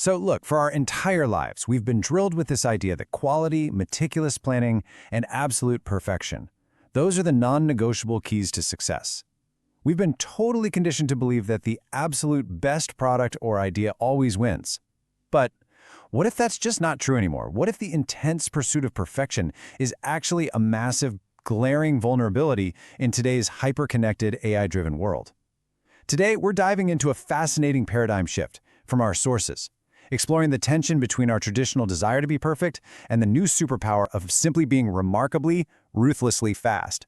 So look, for our entire lives, we've been drilled with this idea that quality, meticulous planning, and absolute perfection, those are the non-negotiable keys to success. We've been totally conditioned to believe that the absolute best product or idea always wins. But what if that's just not true anymore? What if the intense pursuit of perfection is actually a massive, glaring vulnerability in today's hyper-connected, AI-driven world? Today, we're diving into a fascinating paradigm shift from our sources, exploring the tension between our traditional desire to be perfect and the new superpower of simply being remarkably, ruthlessly fast.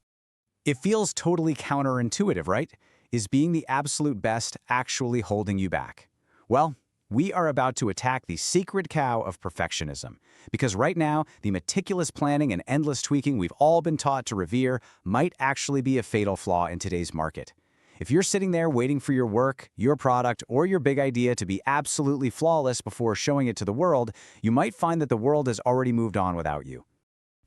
It feels totally counterintuitive, right? Is being the absolute best actually holding you back? Well, we are about to attack the sacred cow of perfectionism, because right now, the meticulous planning and endless tweaking we've all been taught to revere might actually be a fatal flaw in today's market. If you're sitting there waiting for your work, your product, or your big idea to be absolutely flawless before showing it to the world, you might find that the world has already moved on without you.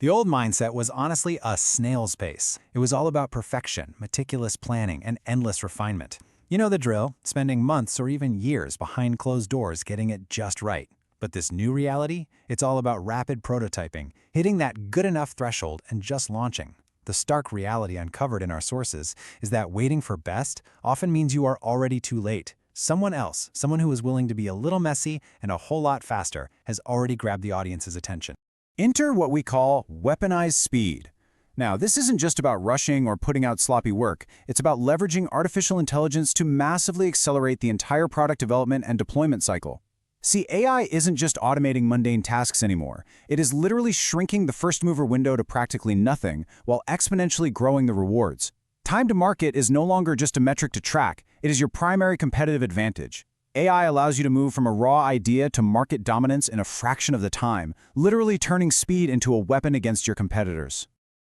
The old mindset was honestly a snail's pace. It was all about perfection, meticulous planning, and endless refinement. You know the drill, spending months or even years behind closed doors getting it just right. But this new reality, it's all about rapid prototyping, hitting that good enough threshold and just launching. The stark reality uncovered in our sources is that waiting for best often means you are already too late. Someone else, someone who is willing to be a little messy and a whole lot faster, has already grabbed the audience's attention. Enter what we call weaponized speed. Now, this isn't just about rushing or putting out sloppy work. It's about leveraging artificial intelligence to massively accelerate the entire product development and deployment cycle. See, AI isn't just automating mundane tasks anymore. It is literally shrinking the first-mover window to practically nothing while exponentially growing the rewards. Time to market is no longer just a metric to track. It is your primary competitive advantage. AI allows you to move from a raw idea to market dominance in a fraction of the time, literally turning speed into a weapon against your competitors.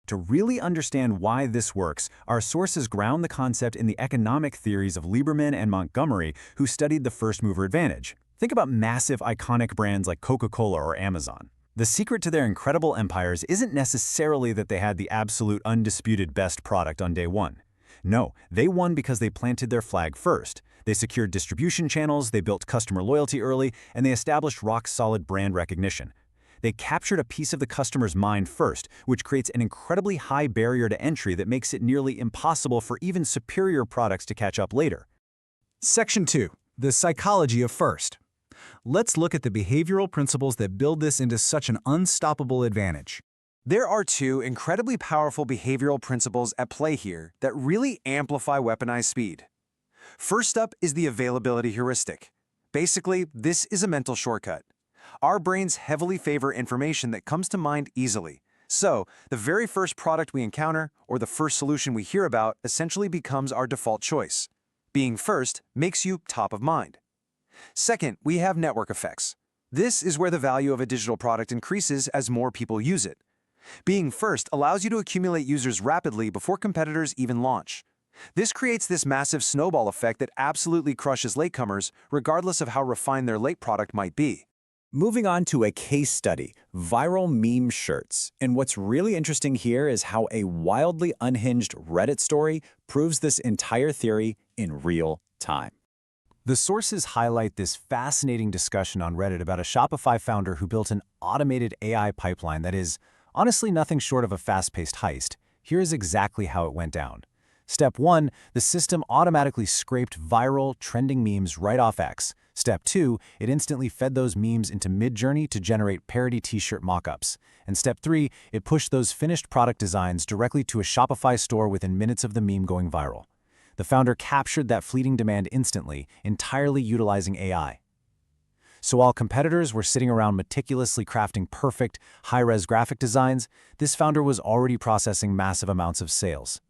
To really understand why this works, our sources ground the concept in the economic theories of Lieberman and Montgomery, who studied the first-mover advantage. Think about massive, iconic brands like Coca-Cola or Amazon. The secret to their incredible empires isn't necessarily that they had the absolute undisputed best product on day one. No, they won because they planted their flag first. They secured distribution channels, they built customer loyalty early, and they established rock-solid brand recognition. They captured a piece of the customer's mind first, which creates an incredibly high barrier to entry that makes it nearly impossible for even superior products to catch up later. Section 2. The psychology of first. Let's look at the behavioral principles that build this into such an unstoppable advantage. There are two incredibly powerful behavioral principles at play here that really amplify weaponized speed. First up is the availability heuristic. Basically, this is a mental shortcut. Our brains heavily favor information that comes to mind easily. So, the very first product we encounter or the first solution we hear about essentially becomes our default choice. Being first makes you top of mind. Second, we have network effects. This is where the value of a digital product increases as more people use it. Being first allows you to accumulate users rapidly before competitors even launch. This creates this massive snowball effect that absolutely crushes latecomers, regardless of how refined their late product might be. Moving on to a case study, viral meme shirts. And what's really interesting here is how a wildly unhinged Reddit story proves this entire theory in real time. The sources highlight this fascinating discussion on Reddit about a Shopify founder who built an automated AI pipeline that is honestly nothing short of a fast-paced heist. Here is exactly how it went down. Step 1, the system automatically scraped viral, trending memes right off X. Step 2, it instantly fed those memes into Midjourney to generate parody t-shirt mockups. And Step 3, it pushed those finished product designs directly to a Shopify store within minutes of the meme going viral. The founder captured that fleeting demand instantly, entirely utilizing AI. So while competitors were sitting around meticulously crafting perfect, high-res graphic designs, this founder was already processing massive amounts of sales.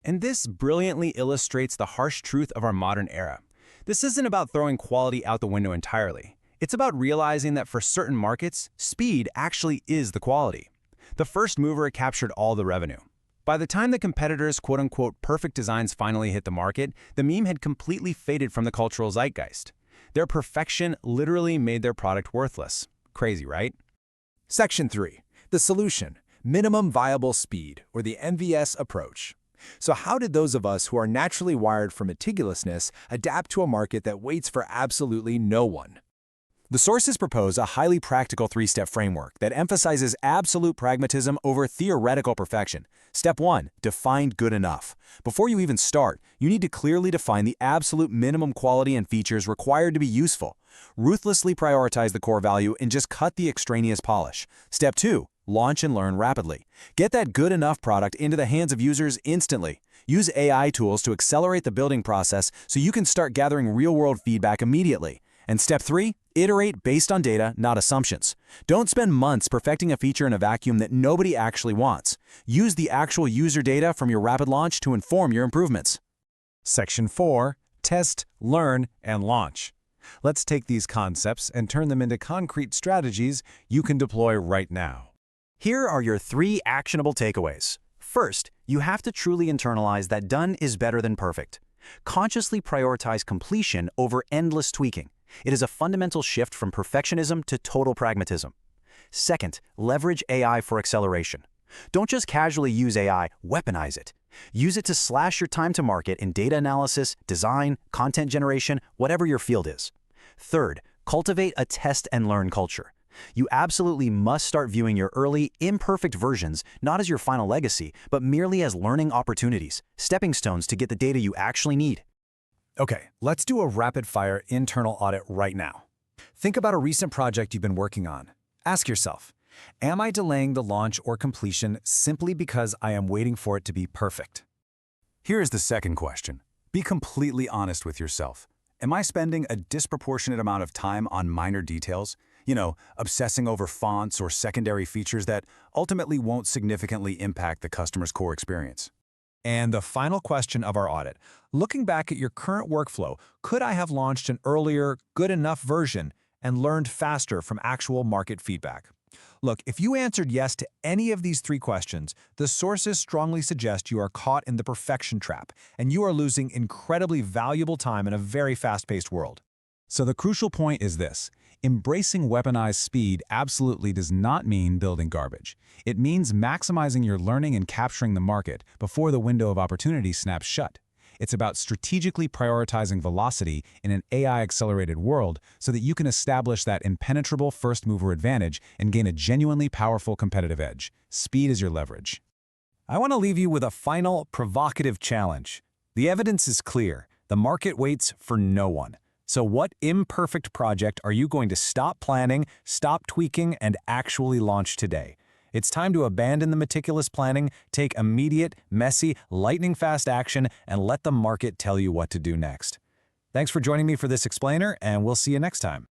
And this brilliantly illustrates the harsh truth of our modern era. This isn't about throwing quality out the window entirely. It's about realizing that for certain markets, speed actually is the quality. The first mover captured all the revenue. By the time the competitors' quote-unquote perfect designs finally hit the market, the meme had completely faded from the cultural zeitgeist. Their perfection literally made their product worthless. Crazy, right? Section 3. The solution, minimum viable speed, or the MVS approach. So how did those of us who are naturally wired for meticulousness adapt to a market that waits for absolutely no one? The sources propose a highly practical three-step framework that emphasizes absolute pragmatism over theoretical perfection. Step 1. Define good enough. Before you even start, you need to clearly define the absolute minimum quality and features required to be useful. Ruthlessly prioritize the core value and just cut the extraneous polish. Step 2. Launch and learn rapidly. Get that good enough product into the hands of users instantly. Use AI tools to accelerate the building process so you can start gathering real-world feedback immediately. And step 3, iterate based on data, not assumptions. Don't spend months perfecting a feature in a vacuum that nobody actually wants. Use the actual user data from your rapid launch to inform your improvements. Section 4. Test, learn, and launch. Let's take these concepts and turn them into concrete strategies you can deploy right now. Here are your 3 actionable takeaways. First, you have to truly internalize that done is better than perfect. Consciously prioritize completion over endless tweaking. It is a fundamental shift from perfectionism to total pragmatism. Second, leverage AI for acceleration. Don't just casually use AI, weaponize it. Use it to slash your time to market in data analysis, design, content generation, whatever your field is. Third, cultivate a test and learn culture. You absolutely must start viewing your early, imperfect versions not as your final legacy, but merely as learning opportunities, stepping stones to get the data you actually need. Okay, let's do a rapid-fire internal audit right now. Think about a recent project you've been working on. Ask yourself, am I delaying the launch or completion simply because I am waiting for it to be perfect? Here is the second question. Be completely honest with yourself. Am I spending a disproportionate amount of time on minor details? Obsessing over fonts or secondary features that ultimately won't significantly impact the customer's core experience. And the final question of our audit, looking back at your current workflow, could I have launched an earlier, good enough version and learned faster from actual market feedback? Look, if you answered yes to any of these 3 questions, the sources strongly suggest you are caught in the perfection trap, and you are losing incredibly valuable time in a very fast-paced world. So the crucial point is this. Embracing weaponized speed absolutely does not mean building garbage. It means maximizing your learning and capturing the market before the window of opportunity snaps shut. It's about strategically prioritizing velocity in an AI-accelerated world so that you can establish that impenetrable first-mover advantage and gain a genuinely powerful competitive edge. Speed is your leverage. I want to leave you with a final, provocative challenge. The evidence is clear. The market waits for no one. So what imperfect project are you going to stop planning, stop tweaking, and actually launch today? It's time to abandon the meticulous planning, take immediate, messy, lightning-fast action, and let the market tell you what to do next. Thanks for joining me for this explainer, and we'll see you next time.